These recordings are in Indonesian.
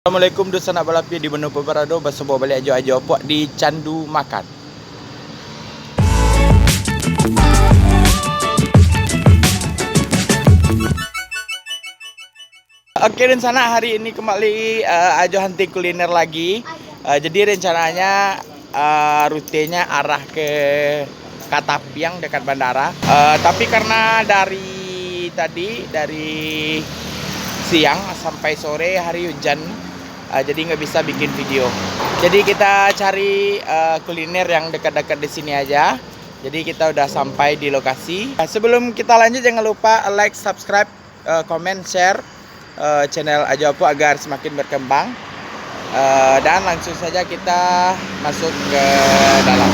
Assalamualaikum dosa nak balapi di menu peparado bersebuah balik ajo-ajo puak di Candu Makan. Oke, rencana hari ini kembali ajo hunting kuliner lagi. Jadi rencananya rutenya arah ke Katapiang dekat bandara. Tapi karena dari siang sampai sore hari hujan, jadi nggak bisa bikin video. Jadi kita cari kuliner yang dekat-dekat di sini aja. Jadi kita udah sampai di lokasi. Sebelum kita lanjut jangan lupa like, subscribe, comment, share channel Ajo Apu agar semakin berkembang. Dan langsung saja kita masuk ke dalam.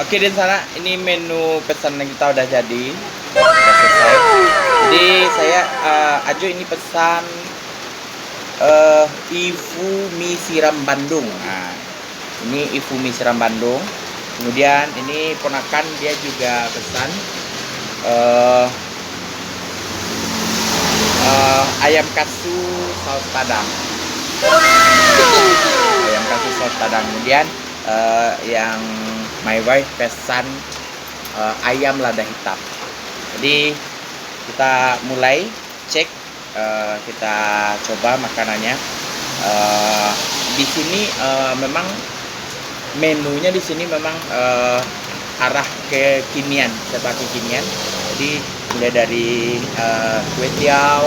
Oke, di sana ini menu pesan yang kita udah jadi, udah selesai. Jadi saya Ajo ini pesan Ifu mie siram Bandung. Nah, ini Ifu mie siram Bandung. Kemudian ini ponakan dia juga pesan ayam katsu saus padang. Ayam katsu saus padang. Kemudian yang my wife pesan ayam lada hitam. Jadi kita mulai cek, kita coba makanannya. Di sini memang menunya di sini memang arah kekinian, serba kekinian. Jadi mulai dari kue tiaw,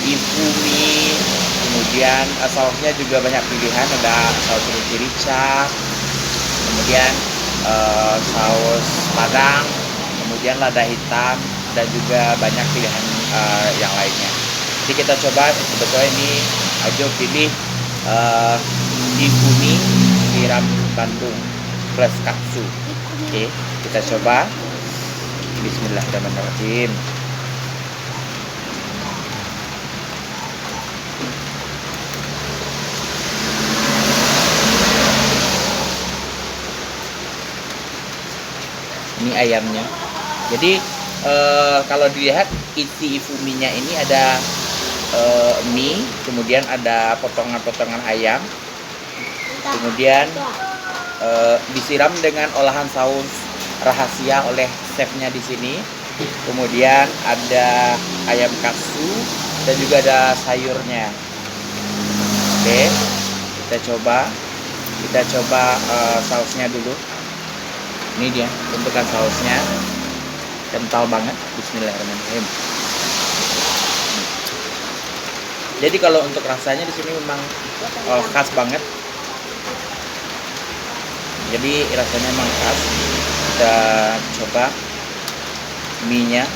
ifu mie, kemudian sausnya juga banyak pilihan, ada saus rica, kemudian saus padang, kemudian lada hitam, dan juga banyak pilihan yang lainnya. Jadi kita coba, sebetulnya ini Ajo pilih Ifu mie siram Bandung plus katsu. Oke, kita coba. Bismillahirrahmanirrahim. Ini ayamnya. Jadi kalau dilihat isi ifuminya ini ada mie, kemudian ada potongan-potongan ayam, kemudian disiram dengan olahan saus rahasia oleh chefnya di sini. kemudian ada ayam katsu, dan juga ada sayurnya. Oke, kita coba sausnya dulu. Ini dia bentukan sausnya, kental banget. Bismillahirrahmanirrahim. Jadi kalau untuk rasanya di sini memang khas banget. Jadi rasanya memang khas. Kita coba mie-nya.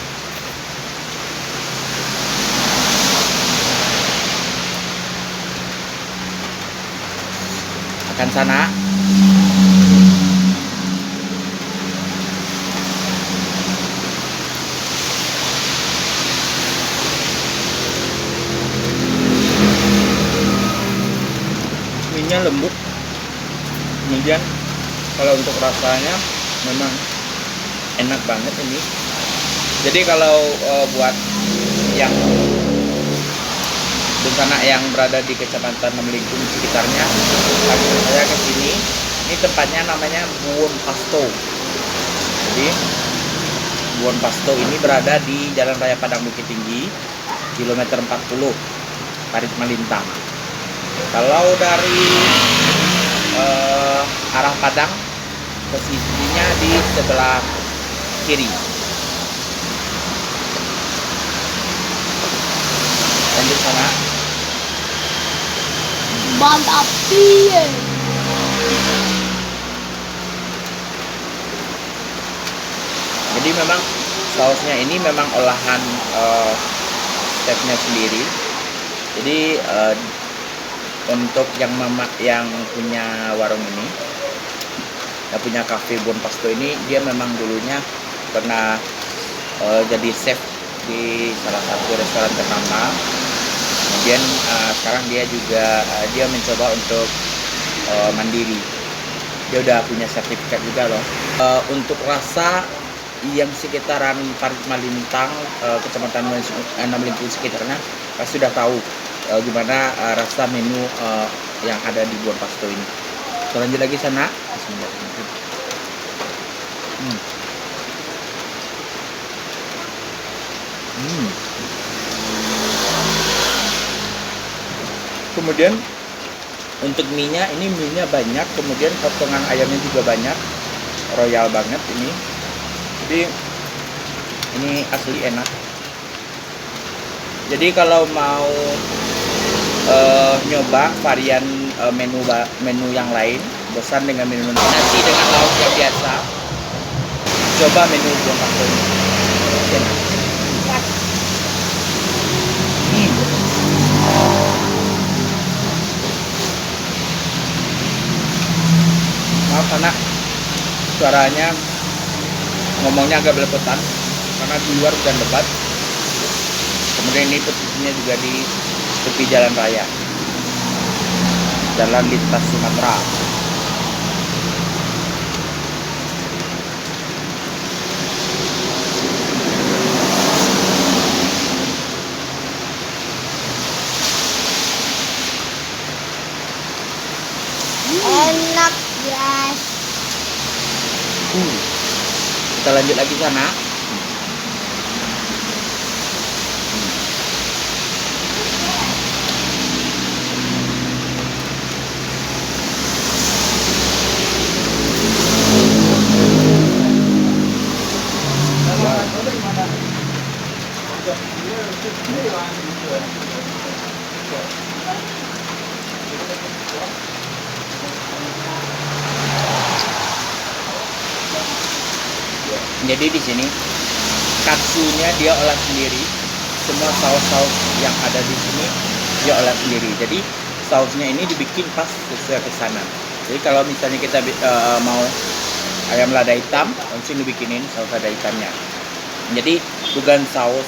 Makan sana. Mie-nya lembut. Kemudian kalau untuk rasanya memang enak banget ini. Jadi kalau buat yang bencana yang berada di Kecamatan Melingkung sekitarnya, langsung saya ke sini. Ini tempatnya namanya Buon Pasto. Jadi Buon Pasto ini berada di Jalan Raya Padang Bukit Tinggi, kilometer 40, Parit Malintang. Kalau dari arah Padang, posisinya di sebelah kiri. Lanjut sana. Mantap. Jadi memang sausnya ini memang olahan chefnya sendiri. Jadi untuk yang punya warung ini, yang punya cafe Buon Pasto ini, dia memang dulunya pernah jadi chef di salah satu restoran ternama. Kemudian sekarang dia juga dia mencoba untuk mandiri. Dia udah punya sertifikat juga loh. Untuk rasa yang sekitaran Parit Malintang, Kecamatan Melingkung sekitarnya pasti sudah tahu gimana rasa menu yang ada di Buon Pasto ini. Kita lanjut lagi sana. Kemudian untuk mie-nya, ini mie-nya banyak, kemudian potongan ayamnya juga banyak, royal banget ini. Jadi ini asli enak. Jadi kalau mau nyoba varian menu yang lain, bosan dengan menu nasi dengan lauk yang biasa, coba menu Buon Pasto ini. Enak. Maaf karena suaranya ngomongnya agak belepotan karena di luar hujan lebat. Kemudian ini posisinya juga di tepi jalan raya, jalan lintas Sumatera. Enak, guys. Kita lanjut lagi sana. Jadi di sini katsunya dia olah sendiri. Semua saus-saus yang ada di sini dia olah sendiri. Jadi sausnya ini dibikin pas sesuai pesanan. Jadi kalau misalnya kita mau ayam lada hitam, langsung dibikinin saus lada hitamnya. Jadi bukan saus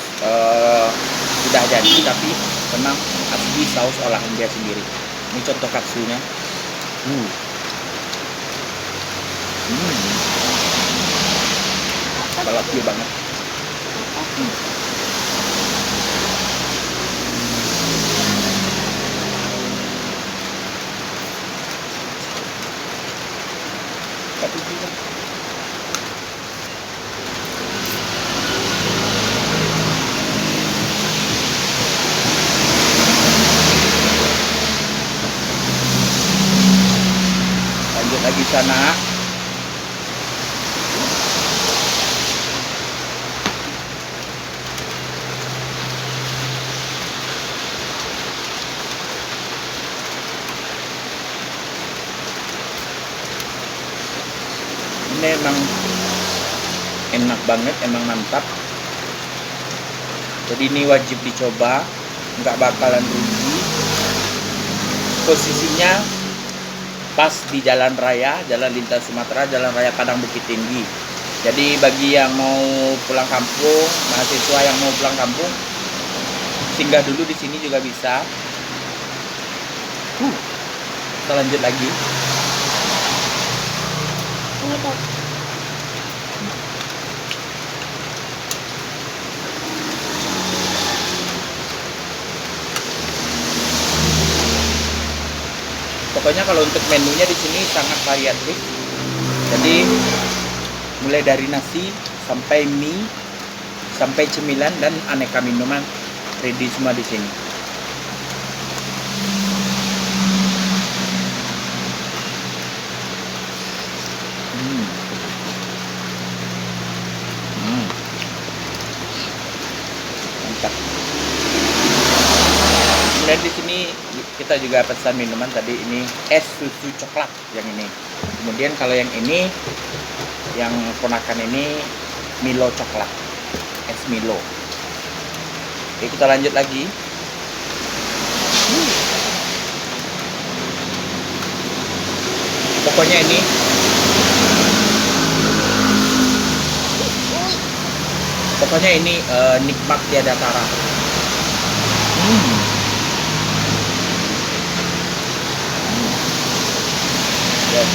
sudah jadi, tapi memang asli saus olahan dia sendiri. Ini contoh katsunya. Balap dia banget. Tapi juga sana. Ini emang enak banget, emang mantap. Jadi ini wajib dicoba, nggak bakalan rugi. Posisinya pas di jalan raya, jalan lintas Sumatera, jalan raya Padang Bukit Tinggi. Jadi bagi yang mau pulang kampung, mahasiswa yang mau pulang kampung, singgah dulu di sini juga bisa. Kita lanjut lagi. Ini tuh. Pokoknya kalau untuk menunya di sini sangat variatif. Jadi mulai dari nasi sampai mie, sampai cemilan dan aneka minuman ready semua di sini. Mantap. Dan di sini kita juga pesan minuman tadi, ini es susu coklat yang ini. Kemudian kalau yang ini, yang ponakan ini Milo coklat, es Milo. Oke, kita lanjut lagi. Pokoknya ini nikmat tiada tara. Wow.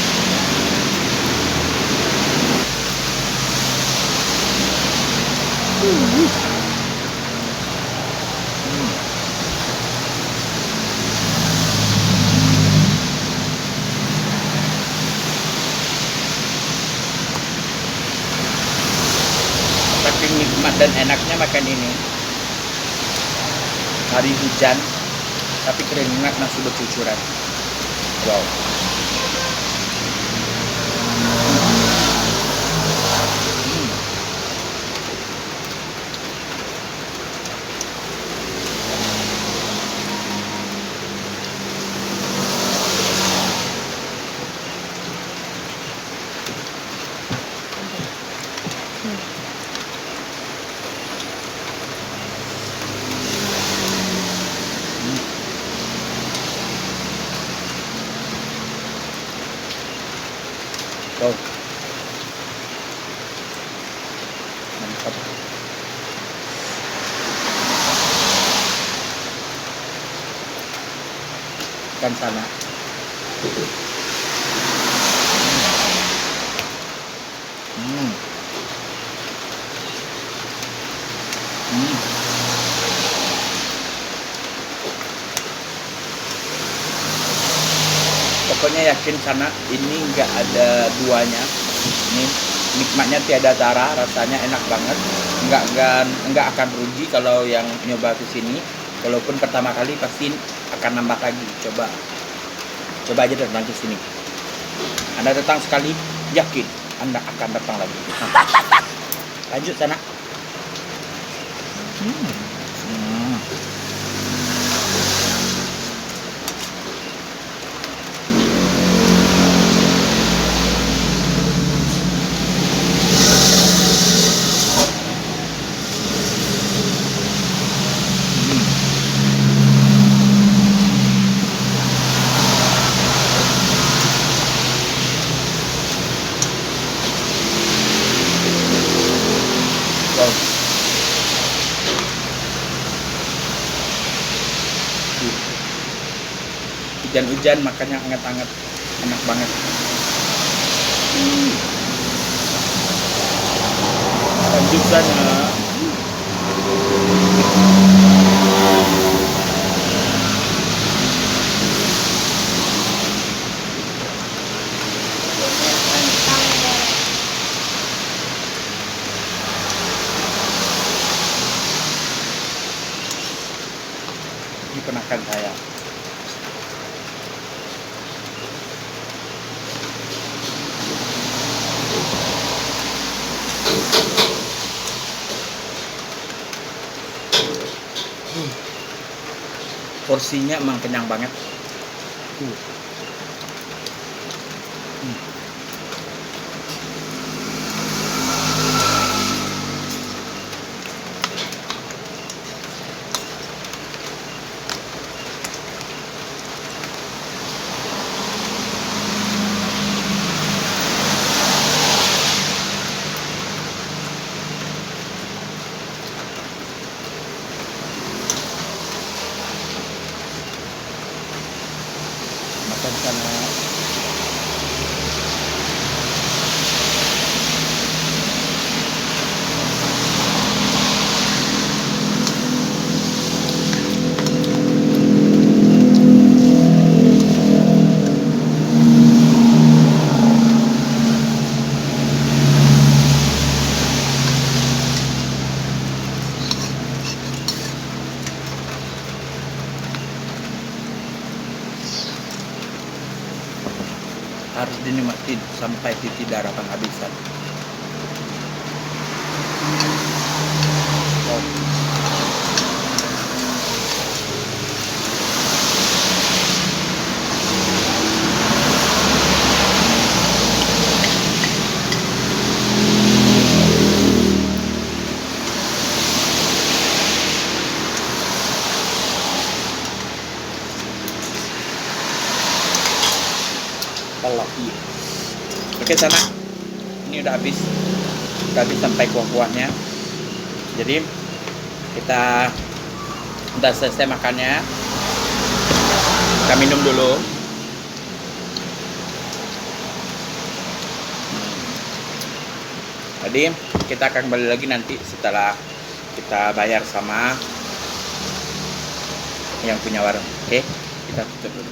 Saking nikmat dan enaknya makan ini. Hari hujan, tapi keringat masih bercucuran. Wow. Wow. Mantap. Ikan sana. Pokoknya yakin sana ini nggak ada duanya. Ini nikmatnya tiada tara, rasanya enak banget. Nggak akan rugi kalau yang nyoba ke sini. Walaupun pertama kali pasti akan nambah lagi. Coba aja datang ke sini. Anda datang sekali, yakin Anda akan datang lagi. Lanjut sana. Wow. Hujan-hujan makannya hangat-hangat, enak banget. Lanjut sana. Ini ponakan saya. Porsinya emang kenyang banget. Makan sana. Harus dinikmatin sampai titik darah penghabisan. Oke sana, ini udah habis sampai kuah-kuahnya. Jadi kita udah selesai makannya. Kita minum dulu. Jadi kita akan kembali lagi nanti setelah kita bayar sama yang punya warung. Oke, kita tutup dulu.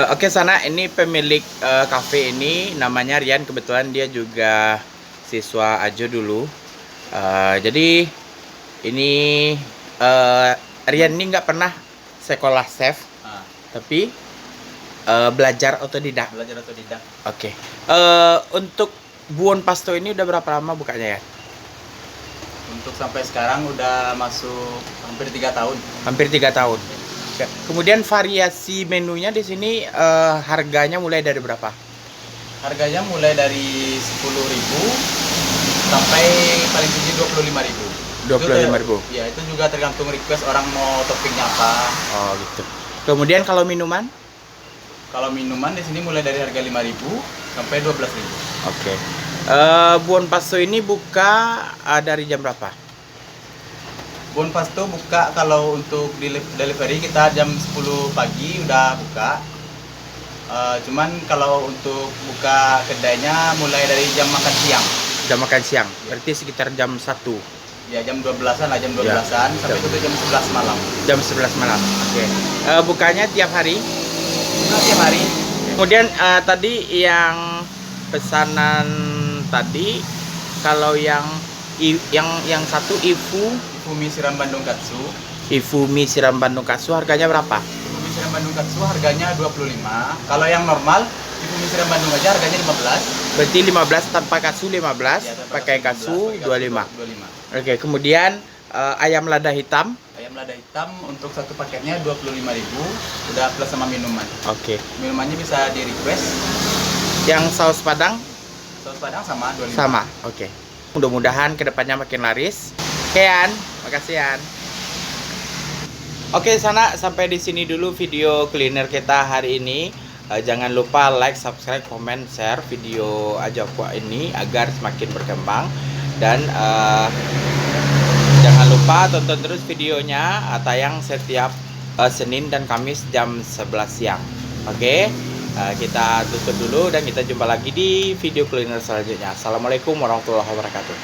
Oke sana, ini pemilik cafe ini namanya Rian. Kebetulan dia juga siswa Ajo dulu. Jadi ini Rian ini nggak pernah sekolah chef, tapi belajar otodidak. Oke. Untuk Buon Pasto ini udah berapa lama bukanya ya? Untuk sampai sekarang udah masuk hampir 3 tahun. Hampir 3 tahun. Oke. Kemudian variasi menunya di sini harganya mulai dari berapa? Harganya mulai dari 10.000 sampai paling tinggi 25.000. 25.000. Ya, itu juga tergantung request orang mau toppingnya apa. Oh gitu. Kemudian kalau minuman? Kalau minuman di sini mulai dari harga 5.000 sampai 12.000. Oke. Buon Pasto ini buka dari jam berapa? Buon Pasto buka kalau untuk delivery kita jam 10 pagi udah buka. Cuman kalau untuk buka kedainya mulai dari jam makan siang. Jam makan siang, berarti sekitar jam 1. Ya, jam 12-an lah, jam 12-an sampai tutup jam 11 malam. Jam 11 malam. Oke. Bukanya tiap hari? Buka tiap hari. Kemudian tadi yang pesanan tadi, kalau yang satu Ifu mie siram Bandung Katsu. Ifu mie siram Bandung Katsu harganya berapa? Ifu mie siram Bandung Katsu harganya 25. Kalau yang normal, Ifu mie siram Bandung aja harganya 15. Berarti 15 tanpa katsu 15, Ya, pakai katsu 25. 25. Oke, kemudian ayam lada hitam. Ayam lada hitam untuk satu paketnya 25.000, udah plus sama minuman. Oke. Minumannya bisa di request. Yang saus padang Saus padang sama 25. sama. Oke. Mudah-mudahan kedepannya makin laris. Oke, An. Makasih, An. Oke, sana sampai di sini dulu video kuliner kita hari ini. Jangan lupa like, subscribe, comment, share video Ajapwa ini agar semakin berkembang. Dan jangan lupa tonton terus videonya, tayang setiap Senin dan Kamis jam 11 siang. Oke, kita tutup dulu dan kita jumpa lagi di video kuliner selanjutnya. Assalamualaikum warahmatullahi wabarakatuh.